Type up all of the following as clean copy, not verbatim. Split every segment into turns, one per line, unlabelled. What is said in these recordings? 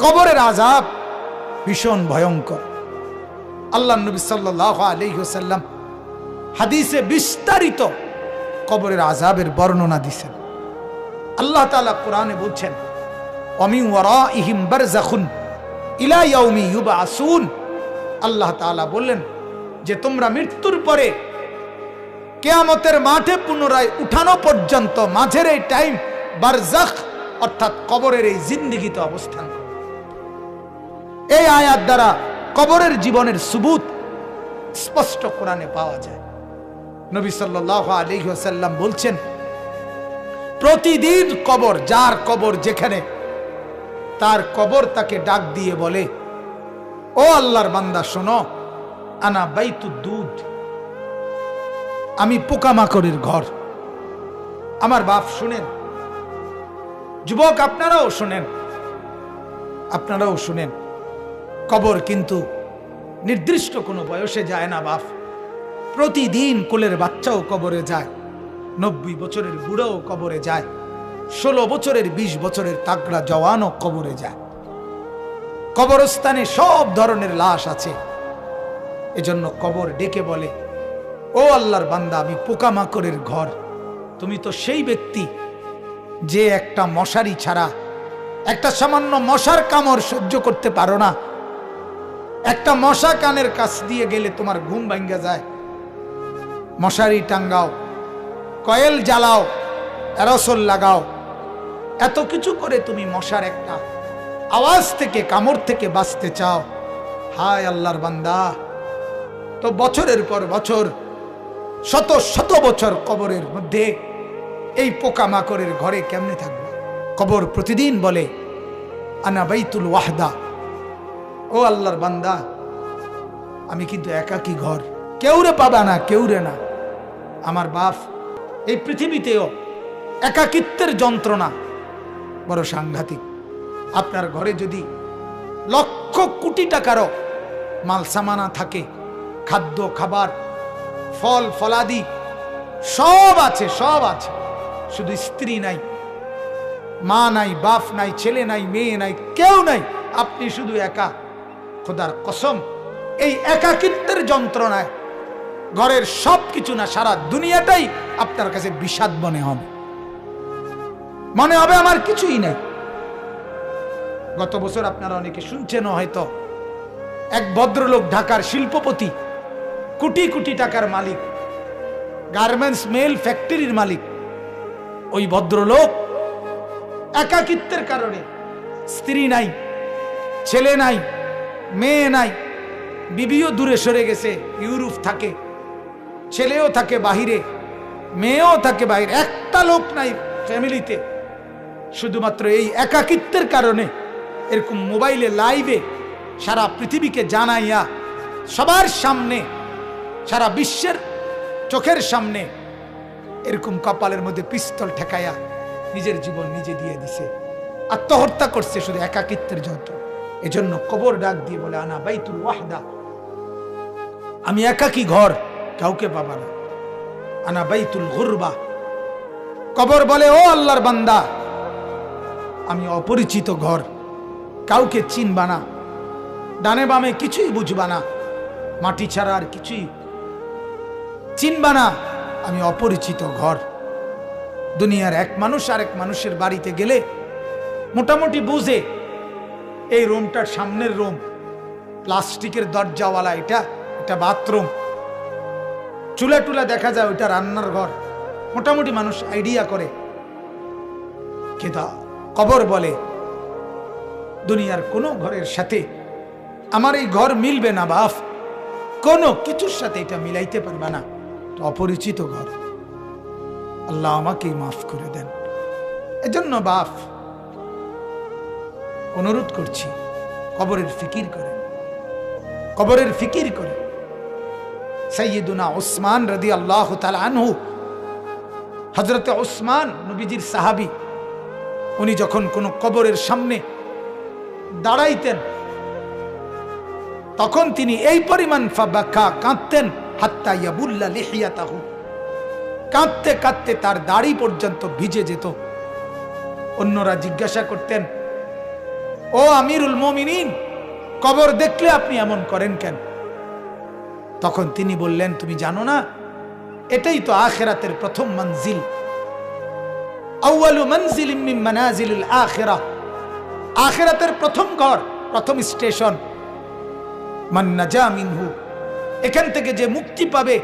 কবরের আযাব ভীষণ ভয়ঙ্কর। আল্লাহ নবী সাল্লাল্লাহু আলাইহি ওয়াসাল্লাম হাদিসে বিস্তারিত কবরের আযাবের বর্ণনা দিয়েছেন। আল্লাহ তাআলা কোরআনে বলছেন, ওয়ামিন ওয়ারাইহিম বারযাখুন ইলা ইয়াউমি ইউবআসুন। আল্লাহ তাআলা বললেন যে তোমরা মৃত্যুর পরে কিয়ামতের মাঠে পুনরায় উঠানো পর্যন্ত মাঝের এই টাইম বারযাখ অর্থাৎ কবরের এই জিন্দেগিতে অবস্থান করো। এই আয়াত দ্বারা কবরের জীবনের সুবুত স্পষ্ট কোরআনে পাওয়া যায়। নবী সাল্লাল্লাহু আলাইহি ওয়াসাল্লাম বলছেন, প্রতিদিন কবর, যার কবর যেখানে, তার কবর তাকে ডাক দিয়ে বলে, ও আল্লাহর বান্দা শোনো, আনা বাইতুদ দুদ, আমি পোকামাকড়ের ঘর। আমার বাপ শুনেন, যুবক আপনারাও শুনেন, আপনারাও শুনেন, কবর কিন্তু নির্দিষ্ট কোনো বয়সে যায় না বাপ। প্রতিদিন কোলের বাচ্চাও কবরে যায়, 90 বছরের বুড়াও কবরে যায়, 16 বছরের 20 বছরের তাগড়া জওয়ানও কবরে যায়। কবরস্থানে সব ধরনের লাশ আছে। এজন্য কবর ডেকে বলে, ও আল্লাহর বান্দা, আমি পোকামাকড়ের ঘর। তুমি তো সেই ব্যক্তি যে একটা মশারি ছাড়া, একটা সামান্য মশার কামড় সহ্য করতে পারো না। একটা মশা কানের কাছ দিয়ে গেলে তোমার ঘুম ভাঙ্গা যায়। মশারি টাঙ্গাও, কয়েল জ্বালাও, অ্যারোসল লাগাও, এত কিছু করে তুমি মশার একটা আওয়াজ থেকে, কামড় থেকে বাঁচতে চাও। হায় আল্লাহর বান্দা, তো বছরের পর বছর, শত শত বছর কবরের মধ্যে এই পোকামাকড়ের ঘরে কেমনে থাকবে? কবর প্রতিদিন বলে, আনা বাইতুল ওয়াহদা, ও আল্লাহর বান্দা, আমি কিন্তু একাকী ঘর, কেউরে পাবা না, কেউরে না। আমার বাপ, এই পৃথিবীতেও একাকিত্বের যন্ত্রণা বড় সাংঘাতিক। আপনার ঘরে যদি লক্ষ কোটি টাকারও মাল সামানা থাকে, খাদ্য খাবার, ফল ফলাদি সব আছে, সব আছে, শুধু স্ত্রী নাই, মা নাই, বাপ নাই, ছেলে নাই, মেয়ে নাই, কেউ নাই, আপনি শুধু একা। খোদার কসম, এই একাকিত্বের যন্ত্রণায় ঘরের সব কিছু না, সারা দুনিয়াটাই আপনার কাছে বিষাদ মনে হবে। মনে হবে আমার কিছুই নাই। গত বছর আপনারা অনেকে শুনছেন হয়তো, এক ভদ্রলোক, ঢাকার শিল্পপতি, কোটি কোটি টাকার মালিক, গার্মেন্টস মেল ফ্যাক্টরির মালিক, ওই ভদ্রলোক একাকিত্বের কারণে, স্ত্রী নাই, ছেলে নাই, মেয়ে নাই, বিবিও দূরে সরে গেছে, ইউরোপ থাকে, ছেলেও থাকে বাহিরে, মেয়েও থাকে বাহিরে, একটা লোক নাই ফ্যামিলিতে। শুধুমাত্র এই একাকিত্বের কারণে এরকম মোবাইলে লাইভে সারা পৃথিবীকে জানাইয়া, সবার সামনে, সারা বিশ্বের চোখের সামনে এরকম কপালের মধ্যে পিস্তল ঠেকাইয়া নিজের জীবন নিজে দিয়ে দিছে, আত্মহত্যা করছে শুধু একাকিত্বের যন্ত্র। এজন্য কবর ডাক দিয়ে বলে, আনা বাইতুল ওয়াহদা, আমি একাকী ঘর, কাউকে পাবা না। আনা বাইতুল গুরবা, কবর বলে, ও আল্লাহর বান্দা, আমি অপরিচিত ঘর, কাউকে চিনবা না, ডানে বামে কিছুই বুঝবা না, মাটি ছাড়া আর কিছুই চিনবা না, আমি অপরিচিত ঘর। দুনিয়ার এক মানুষ আরেক মানুষের বাড়িতে গেলে মোটামুটি বুঝে, এই রুমটার সামনের রুম, প্লাস্টিকের দরজাওয়ালা, এটা বাথরুম, চুলা টুলা দেখা যায়, ওইটা রান্নার ঘর, মোটামুটি মানুষ আইডিয়া করে। কিন্তু কবর বলে, দুনিয়ার কোনো ঘরের সাথে আমার এই ঘর মিলবে না বাপ, কোনো কিছুর সাথে এটা মিলাইতে পারবে না, অপরিচিত ঘর। আল্লাহ আমাকে মাফ করে দেন। এজন্য বাপ, অনুরোধ করছি, কবরের ফিকির করেন, কবরের ফিকির করেন। সাইয়্যিদুনা উসমান রাদিয়াল্লাহু তাআলা আনহু, হযরতে উসমান নবীজির সাহাবী, উনি যখন কোন কবরের সামনে দাঁড়াইতেন, তখন তিনি এই পরিমাণ ফাবাকা, কাঁদতেন, হাত্তা ইয়াবুল্লা লিহিয়াতাহু, কাঁদতে কাঁদতে তার দাড়ি পর্যন্ত ভিজে যেত। অন্যরা জিজ্ঞাসা করতেন, ও ও আমিরুল মুমিনিন, কবর দেখলে আপনি এমন করেন কেন? তখন তিনি বললেন, তুমি জানো না, এটাই তো আখিরাতের প্রথম মঞ্জিল। আউয়ালু মনজিলিম মিন মানাজিলিল আখিরাহ, আখিরাতের প্রথম ঘর, প্রথম স্টেশন। মান নাজা মিনহু, এখান থেকে যে মুক্তি পাবে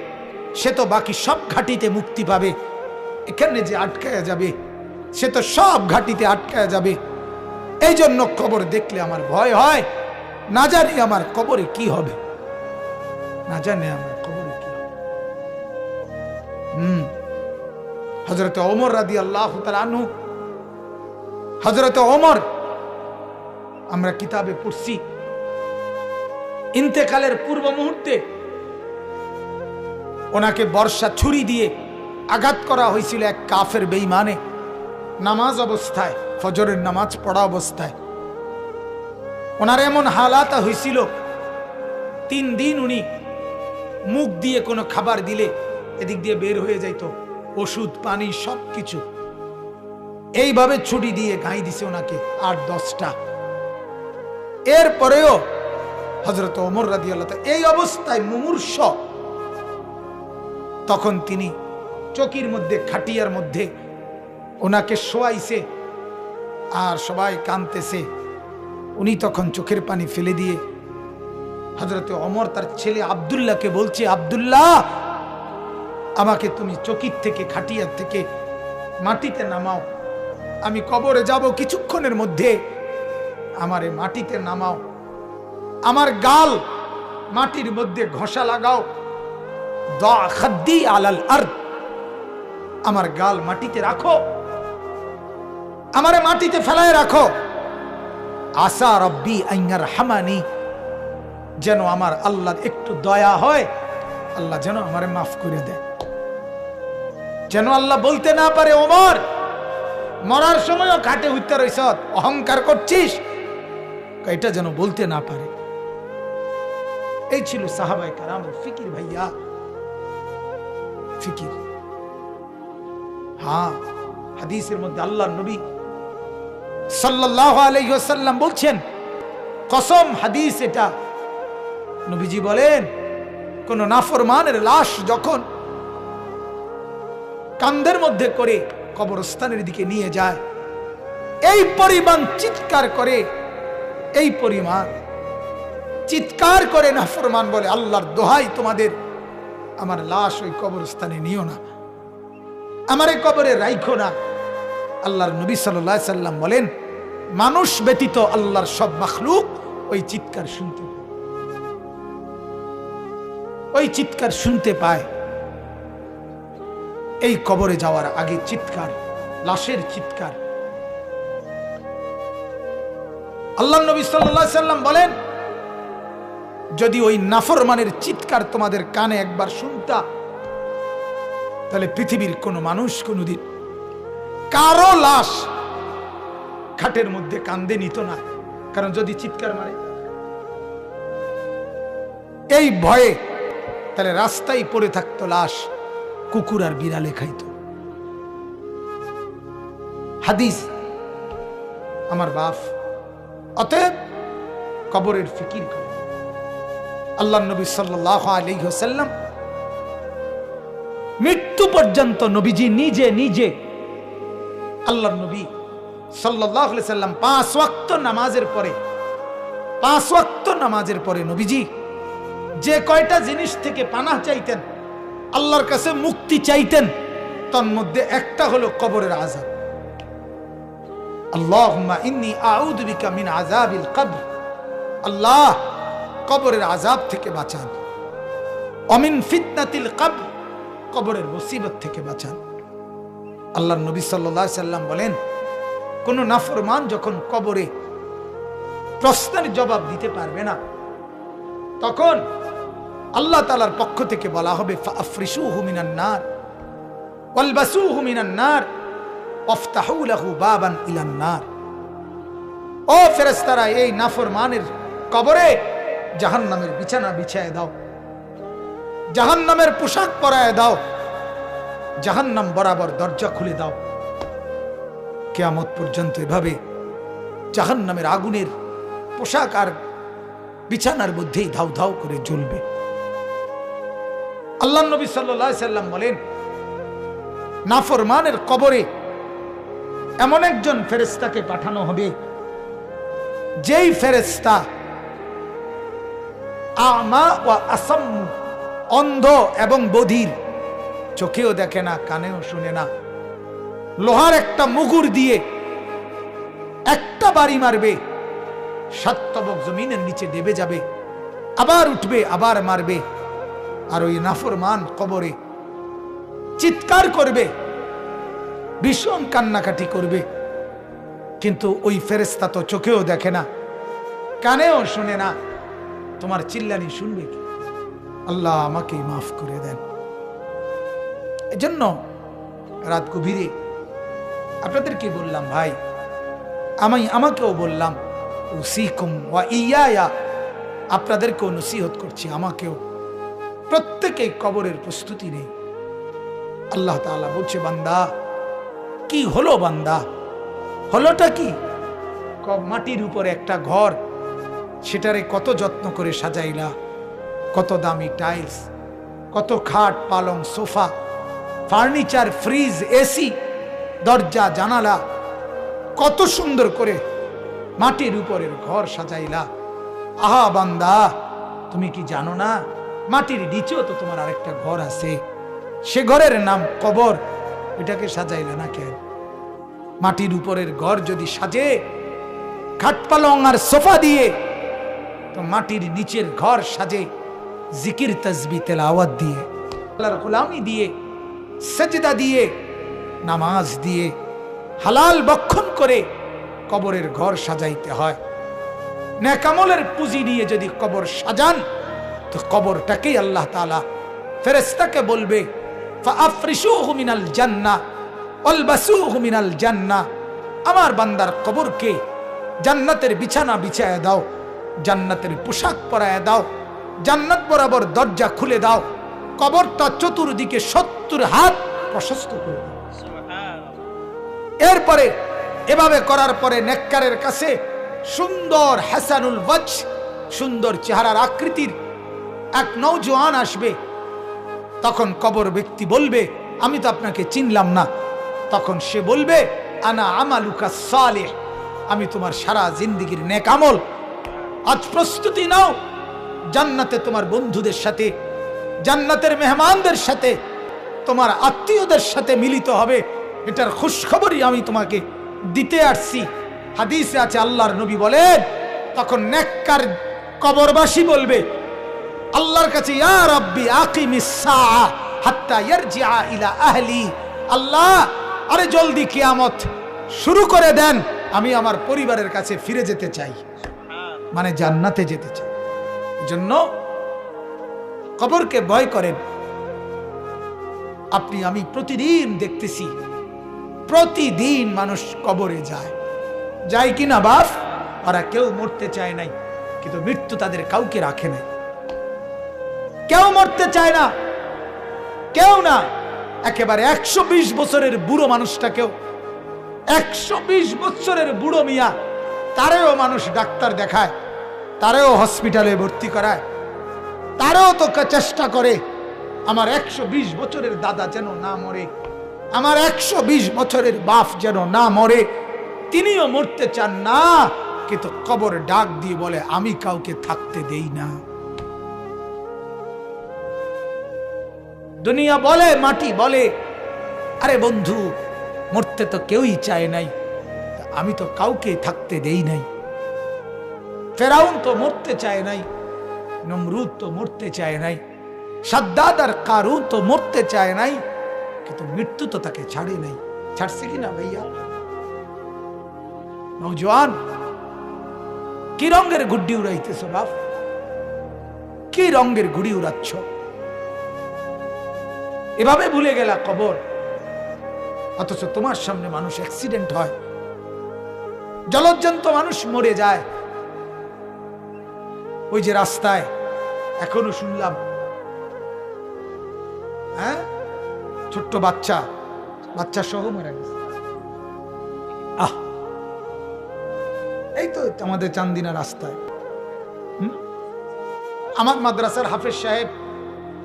সে তো বাকি সব ঘাটিতে মুক্তি পাবে। এখানে যে আটকায়া যাবে সে তো সব ঘাটিতে আটকায়া যাবে। এই জন্য কবর দেখলে আমার ভয় হয়, না জানি আমার কবরে কি হবে, না জানি আমার কবরে কি হবে। হযরত ওমর রাদিয়াল্লাহু তাআলা আনহু, হযরত ওমর আমরা কিতাবে পড়ছি, ইন্তেকালের পূর্ব মুহূর্তে ওনাকে বর্ষা ছুরি দিয়ে আঘাত করা হয়েছিল এক কাফের বেঈমানে, নামাজ অবস্থায়, ফজরের নামাজ পড়া অবস্থায়। ওনার এমন হালাত হয়েছিল, 3 দিন উনি মুখ দিয়ে কোনো খাবার দিলে এদিক দিয়ে বের হয়ে যাইত, ওষুধ পানি সবকিছু। এইভাবে ছুরি দিয়ে ঘাই দিছে ওনাকে 8-10টা। এরপরেও হযরত ওমর রাদিয়াল্লাহু তাআলা এই অবস্থায় মুমূর্ষ, তখন তিনি চকির মধ্যে, খাটিয়ার মধ্যে ওনাকে শোয়াইছে আর সবাই কাঁদতেছে। উনি তখন চোখের পানি ফেলে দিয়ে হযরত ওমর তার ছেলে আব্দুল্লাহকে বলছে, আব্দুল্লাহ, আমাকে তুমি চকির থেকে, খাটিয়ার থেকে মাটিতে নামাও, আমি কবরে যাব কিছুক্ষণের মধ্যে, আমারে মাটিতে নামাও, আমার গাল মাটির মধ্যে ঘষা লাগাও, দা খাদ্দি আলাল আরদ, আমার গাল মাটিতে রাখো, আমারে মাটিতে ফেলায় রাখো, আসা রব্বি আইয়ার হামানি, যেন আমার আল্লাহ একটু দয়া হয়, আল্লাহ যেন আমারে মাফ করে দেয়, যেন আল্লাহ বলতে না পারে, ওমর মরার সময়ও ঘাটে উঠতে রইছ, অহংকার করছিস, এটা যেন বলতে না পারে। এই ছিল সাহাবায়ে কেরামের ফিকির ভাইয়া, ফিকির। হ্যাঁ, হাদিসের মধ্যে আল্লাহর নবী সাল্লাল্লাহু আলাইহি ওয়াসাল্লাম বলছেন, কসম, হাদিস এটা, নবীজি বলেন, কোন নাফরমানের লাশ যখন কাঁধের মধ্যে করে কবরস্থানের দিকে নিয়ে যায়, এই পরিমাণ চিৎকার করে, এই পরিমাণ চিৎকার করে নাফরমান বলে, আল্লাহর দোহাই তোমাদের, আমার লাশ ওই কবরস্থানে নিও না, আমার এই কবরে রাইখো না। আল্লাহর নবী সাল্লাল্লাহু আলাইহি সাল্লাম বলেন, মানুষ ব্যতীত আল্লাহর সব মাখলুক ওই চিৎকার শুনতে পায়, ওই চিৎকার শুনতে পায়। এই কবরে যাওয়ার আগে চিৎকার, লাশের চিৎকার। আল্লাহর নবী সাল্লাল্লাহু আলাইহি সাল্লাম বলেন, যদি ওই নাফরমানের চিৎকার তোমাদের কানে একবার শুনতা, তাহলে পৃথিবীর কোন মানুষ কোনদিন কারো লাশ খাটের মধ্যে কান্দে নিত না, কারণ যদি চিৎকার মারে এই ভয়ে, তাহলে রাস্তায় পড়ে থাকতো লাশ, কুকুর আর বিড়ালে খাইত। হাদিস আমার বাপ। অতএব কবরের ফিকির করে। আল্লাহর নবী সাল্লাল্লাহু আলাইহি ওয়াসাল্লাম মৃত্যু পর্যন্ত নবীজি নিজে নিজে, আল্লাহর নবী সাল্লাল্লাহু আলাইহি ওয়াসাল্লাম 5 ওয়াক্ত নামাজের পরে, 5 ওয়াক্ত নামাজের পরে নবীজি যে কয়টা জিনিস থেকে পানাহ চাইতেন, আল্লাহর কাছে মুক্তি চাইতেন, তার মধ্যে একটা হলো কবরের আযাব। আল্লাহুম্মা ইন্নী আউযু বিকা মিন আযাবিল কবর, আল্লাহ কবরের আযাব থেকে বাঁচান, অমিন ফিতনাতিল কবর, কবরের মুসিবত থেকে বাঁচান। আল্লাহর নবী সাল্লাল্লাহু আলাইহি সাল্লাম বলেন, কোন নাফরমান যখন কবরে প্রশ্নের জবাব দিতে পারবে না, তখন আল্লাহ তাআলার পক্ষ থেকে বলা হবে, ফাআফরিশুহু মিনান নার ওয়ালবাসুহু মিনান নার ওয়াফতাহু লাহু বাবান ইলান নার। ও ফেরেশতারা, এই নাফরমানের কবরে জাহান্নামের বিছানা বিছায় দাও, জাহান্নামের পোশাক পরায় দাও, জাহান্নাম বরাবর দরজা খুলে দাও। কিয়ামত পর্যন্ত এভাবে জাহান্নামের আগুনের পোশাক আর বিছানার মধ্যেই ধাউ ধাউ করে জ্বলবে। আল্লাহ নবী সাল্লাল্লাহু আলাইহি সাল্লাম বলেন, নাফরমানের কবরে এমন একজন ফেরেশতাকে পাঠানো হবে, যেই ফেরেশতা আমা ওয়া আসাম্মু, অন্ধ এবং বধির, চোখেও দেখে না, কানেও শুনে না, লোহার একটা মুগুর দিয়ে একটা বাড়ি মারবে, 7 তবক জমিনের নিচে দেবে যাবে, আবার উঠবে, আবার মারবে। আর ওই নাফরমান কবরে চিৎকার করবে, ভীষণ কান্নাকাটি করবে, কিন্তু ওই ফেরেশতা তো চোখেও দেখে না, কানেও শুনে না, তোমার চিল্লানি শুনবে কি? আল্লাহ আমাকে মাফ করে দেন। এজন্য রাত গভীরে আপনাদেরকে বললাম, ভাই আমাকেও বললাম, উসিকুম ওয়া ইয়া, আপনাদেরকেও নসিহত করছি, আমাকেও। প্রত্যেকেই কবরের প্রস্তুতি নেই। আল্লাহ তাআলা বলছে, বান্দা কি হলো, বান্দা হলোটা কি? মাটির উপরে একটা ঘর, সেটারে কত যত্ন করে সাজাইলা, কত দামি টাইলস, কত খাট পালং সোফা, ফার্নিচার, ফ্রিজ, এসি, দরজা জানালা, কত সুন্দর করে মাটির উপরের ঘর সাজাইলা। আহা বান্দা, তুমি কি জানো না মাটির নিচেও তো তোমার আরেকটা ঘর আছে, সে ঘরের নাম কবর। এটাকে সাজাইলা না কেন? মাটির উপরের ঘর যদি সাজে খাট পালং আর সোফা দিয়ে, তো মাটির নিচের ঘর সাজে জিকির তাসবিহ তেলাওয়াত দিয়ে, আল্লাহর গোলামি দিয়ে, সেজদা দিয়ে, নামাজ দিয়ে, হালাল ভক্ষণ করে কবরের ঘর সাজাইতে হয়। নেক আমলের পুঁজি নিয়ে যদি কবর সাজান, তো কবরটাকেই আল্লাহ তাআলা ফেরেশতাকে বলবে, ফাআফরিশুহু মিনাল জান্নাহ ওয়ালবাসুহু মিনাল জান্নাহ, আমার বান্দার কবরকে জান্নাতের বিছানা বিছায়া দাও, জান্নাতের পোশাক পরায়া দাও, জান্নাত বরাবর দরজা খুলে দাও, কবরটা চতুর্দিকে 70 হাত প্রশস্ত করে দাও। এরপরে এভাবে করার পরে নেককারের কাছে সুন্দর হাসানুল ওয়াজ, সুন্দর চেহারার আকৃতির এক নওজোয়ান আসবে। তখন কবর ব্যক্তি বলবে, আমি তো আপনাকে চিনলাম না। তখন সে বলবে, আনা আমালুকা সালিহ, আমি তোমার সারা জিন্দেগীর নেক আমল। আজ প্রস্তুতি নাও, জান্নাতে তোমার বন্ধুদের সাথে, জান্নাতের মেহমানদের সাথে, তোমার আত্মীয়দের সাথে মিলিত হবে। এটার খুশখবরই আমি তোমাকে দিতে আসছি। হাদিসে আছে, আল্লাহর নবী বলেন, তখন নেককার কবরবাসী বলবে আল্লাহর কাছে, ইয়া রাব্বি আকিমিস সাআ হাত্তা ইয়ারজিআ ইলা আহলি, আল্লাহ আরে জলদি কিয়ামত শুরু করে দেন, আমি আমার পরিবারের কাছে ফিরে যেতে চাই, মানে জান্নাতে যেতে চাই। এজন্য কবরকে ভয় করেন। আপনি আমি প্রতিদিন দেখতেছি, প্রতিদিন মানুষ কবরে যায় কিনা বাপ? ওরা কেউ মরতে চায় নাই, কিন্তু মৃত্যু তাদের কাউকে রাখে নাই। কেউ মরতে চায় না, কেউ না। একেবারে 120 বছরের বুড়ো মানুষটাকেও, 120 বছরের বুড়ো মিয়া, তারেও মানুষ ডাক্তার দেখায়, তারেও হসপিটালে ভর্তি করায়, তারেও তো চেষ্টা করে আমার 120 বছরের দাদা যেন না মরে, আমার 120 বছরের বাপ যেন না মরে। তিনিও মরতে চান না, কিন্তু কবর ডাক দিয়ে বলে, আমি কাউকে থাকতে দেই না। দুনিয়া বলে, মাটি বলে, আরে বন্ধু মরতে তো কেউই চায় নাই, আমি তো কাউকে থাকতে দেই নাই। ফেরাউন তো মরতে চায় নাই, নমরুদ তো মরতে চায় নাই, সাদ্দাদ আর কারুন তো মরতে চায় নাই, কিন্তু মৃত্যু তো তাকে ছাড়ে নাই। ছাড়ছে কিনা ভাইয়া? নওজোয়ান, কি রঙের গুড্ডি উড়াইতেছ বাপ? কি রঙের গুড়ি উড়াচ্ছ? এভাবে ভুলে গেলা কবর, অথচ তোমার সামনে মানুষ অ্যাক্সিডেন্ট হয়, জলজ্জন্ত মানুষ মরে যায়। ওই যে রাস্তায় এখনো শুনলাম, হ্যাঁ, ছোট্ট বাচ্চা সহ মারা গেছে। এই তো আমাদের চান্দিনা রাস্তায়। আমার মাদ্রাসার হাফেজ সাহেব,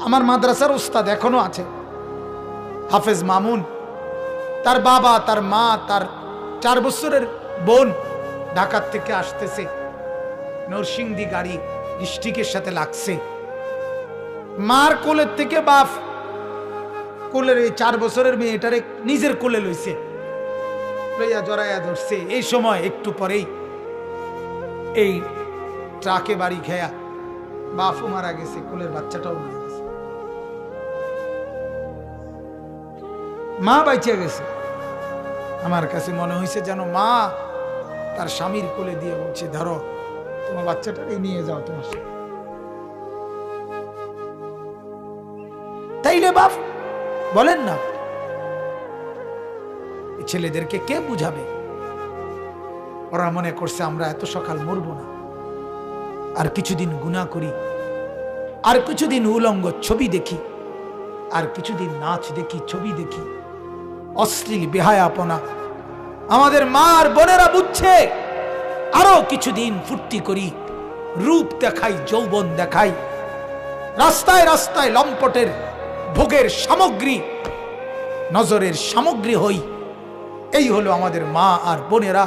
আমার মাদ্রাসার উস্তাদ এখনো আছে, হাফেজ মামুন। তার বাবা, তার মা, তার 4 বছরের বোন ঢাকার থেকে আসতেছে, নরসিংদী গাড়ি ডিস্ট্রিক্টের সাথে লাগছে। মার কোলের থেকে বাপ কোলের এই 4 বছরের মেয়েটারে নিজের কোলে লইছে, লইয়া জড়াইয়া ধরছে। এই সময় একটু পরেই এই ট্রাকে বাড়ি খেয়া বাপও মারা গেছে, কোলের বাচ্চাটাও মারা গেছে, মা বাইচে গেছে। আমার কাছে মনে হয়েছে যেন মা তার স্বামীর কোলে দিয়ে বলছে, ধরো তোমার বাচ্চাটাকে নিয়ে যাও তোমার সাথে। তাইলে বাপ বলেন না, ছেলেদেরকে কে বুঝাবে? ওরা মনে করছে আমরা এত সকাল মরবো না, আর কিছুদিন গুনাহ করি, আর কিছুদিন উলঙ্গ ছবি দেখি, আর কিছুদিন নাচ দেখি, ছবি দেখি, অশ্লীল বেহায়াপনা। আমাদের মা আর বোনেরা বুঝছে আরো কিছুদিন ফুর্তি করি, রূপ দেখাই, যৌবন দেখাই, রাস্তায় রাস্তায় লম্পটের ভোগের সামগ্রী, নজরের সামগ্রী হই। এই হলো আমাদের মা আর বোনেরা।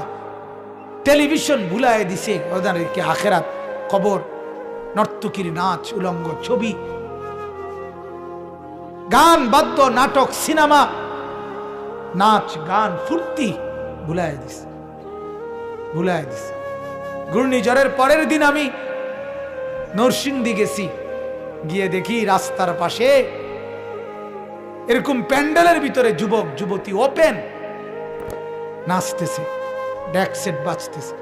টেলিভিশন ভুলায় দিছে ওদেরকে আখেরাত, কবর, নর্তকীর নাচ, উলঙ্গ ছবি, গান, বাদ্য, নাটক, সিনেমা, নাচ, গান, ফুর্তি ভুলায় দিছে, ভুলায় দিছে। ঘূর্ণিঝড়ের পরের দিন আমি নরসিংদী গেছি, গিয়ে দেখি রাস্তার পাশে এরকম প্যান্ডেলের ভিতরে যুবক যুবতী ওপেন নাচতেছে, ড্যাক সেট বাজতেছে।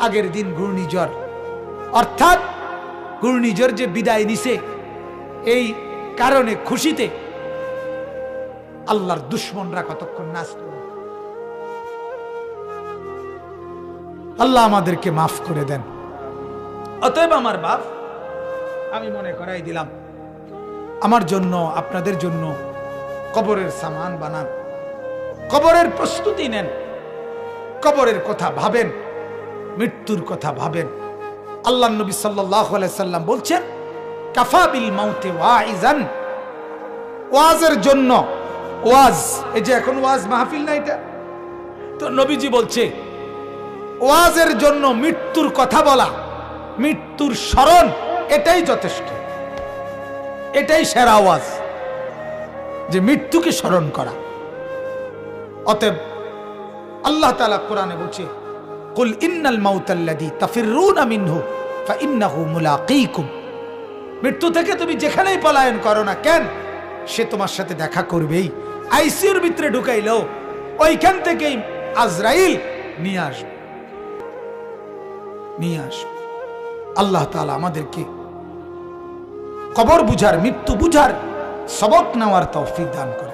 আগের দিন ঘূর্ণিঝড়, অর্থাৎ ঘূর্ণিঝড় যে বিদায় নিছে, এই কারণে খুশিতে আল্লাহর দুশ্মনরা কতক্ষণ নাচত। আল্লাহ আমাদেরকে মাফ করে দেন। অতএব আমার বাপ, আমি মনে করাই দিলাম, আমার জন্য আপনাদের জন্য কবরের সামান বানান, কবরের প্রস্তুতি নেন, কবরের কথা ভাবেন, মৃত্যুর কথা ভাবেন। আল্লাহ নবী সাল্লাল্লাহু আলাইহি সাল্লাম বলছেন, কাফা বিল মাউতে ওয়াইজান, ওয়াজের জন্য, ওয়াজ, এই যে এখন ওয়াজ মাহফিল না, এটা তো নবীজি বলছে ওয়াজের জন্য মৃত্যুর কথা বলা, মৃত্যুর স্মরণ, এটাই যথেষ্ট, এটাই সেরা ওয়াজ, যে মৃত্যুকে স্মরণ করা। অতএব আল্লাহ তাআলা কোরআনে বলছে, কুল ইন্নাল মাউতাল্লাযী তাফিররুনা মিনহু ফাইন্নাহু মুলাকীকুম, মৃত্যু থেকে তুমি যেখানেই পলায়ন করো না কেন, সে তোমার সাথে দেখা করবেই। আইসিইউর ভিতরে ঢুকাইলেও ওইখান থেকেই আজরাইল নিয়ে আসবে, নিয়ে আসবে। আল্লাহ তাআলা আমাদেরকে কবর বুঝার, মৃত্যু বুঝার, সবক নেওয়ার তৌফিক দান করে।